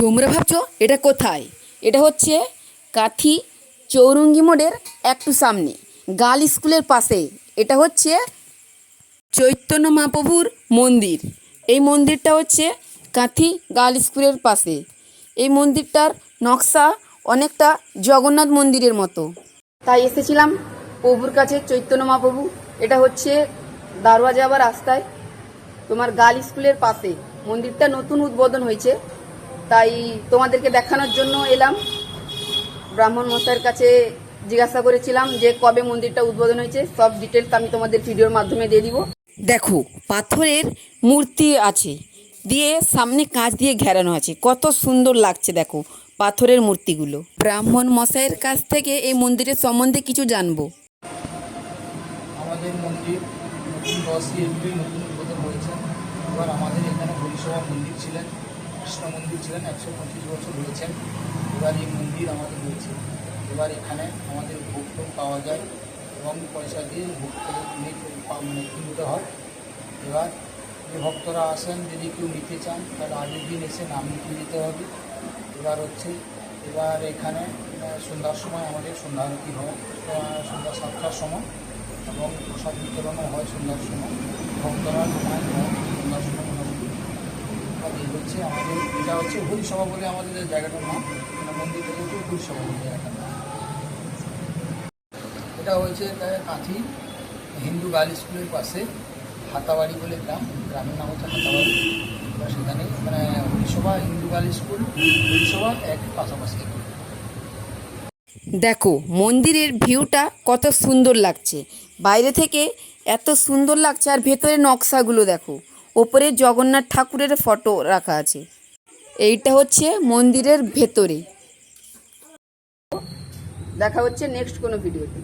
তোমরা ভাবছো এটা কোথায়? এটা হচ্ছে কাথি চৌরঙ্গি মোড়ের একটু সামনে গার্ল স্কুলের পাশে। এটা হচ্ছে চৈতন্য মহাপ্রভুর মন্দির। এই মন্দিরটা হচ্ছে কাথি গার্ল স্কুলের পাশে। এই মন্দিরটার নকশা অনেকটা জগন্নাথ মন্দিরের মতো, তাই এসেছিলাম প্রভুর কাছে। চৈতন্য মহাপ্রভু, এটা হচ্ছে দারোয়া যাওয়ার রাস্তায় তোমার গার্ল স্কুলের পাশে। মন্দিরটা নতুন উদ্বোধন হয়েছে, তাই তোমাদেরকে দেখানোর জন্য এলাম। ব্রাহ্মণ মশাইয়ের কাছে জিজ্ঞাসা করেছিলাম যে কবে মন্দিরটা উদ্বোধন হয়েছে, সব ডিটেলস আমি তোমাদের ভিডিওর মাধ্যমে দিয়ে দিব। দেখো, পাথরের মূর্তি আছে, দিয়ে সামনে কাঁচ দিয়ে ঘেরানো আছে, কত সুন্দর লাগছে দেখো পাথরের মূর্তিগুলো। ব্রাহ্মণ মশাইয়ের কাছ থেকে এই মন্দিরের সম্বন্ধে কিছু জানবো। আমাদের মন্দির নতুন 10ই এপ্রিল নতুন উদ্বোধন হয়েছে। এবার আমাদের এখানে হরিসভা মন্দির ছিলেন, কৃষ্ণ মন্দির ছিলেন, 125 বছর হয়েছেন। এবার এই মন্দির আমাদের হয়েছে। এবার এখানে আমাদের ভোগ টোগ পাওয়া যায় এবং পয়সা দিয়ে ভোগ কিনতে হয়। এবার যে ভক্তরা আসেন, যদি কেউ নিতে চান তাহলে আগের দিন এসে নাম লিখিয়ে দিতে হবে। এবার এখানে সন্ধ্যার সময় আমাদের সন্ধ্যা আরতি হয়, সন্ধ্যা 7টার সময়, এবং প্রসাদ বিতরণও হয় সন্ধ্যার সময়। ভক্তরা ঘুমায় সন্ধ্যার সময় মোটামুটি। আর এই হচ্ছে আমাদের, এটা হচ্ছে হরিসভা বলে আমাদের জায়গাটার নাম। মন্দিরটা হচ্ছে হরিসভা বলে জায়গাটার নাম। এটা হয়েছে কাঁথি হিন্দু গার্ল স্কুলের পাশে হাতাবাড়ি বলে গ্রামের নাম হচ্ছে হাতাবাড়ি। এবার সেখানে হরিসভা হিন্দু গার্ল স্কুল, হরিসভা এক পাশাপাশি। দেখো মন্দিরের ভিউটা কত সুন্দর লাগছে, বাইরে থেকে এত সুন্দর লাগছে। আর ভেতরে নকশাগুলো দেখো, ওপরে জগন্নাথ ঠাকুরের ফটো রাখা আছে। এইটা হচ্ছে মন্দিরের ভেতরে। দেখা হচ্ছে নেক্সট কোনো ভিডিওতে।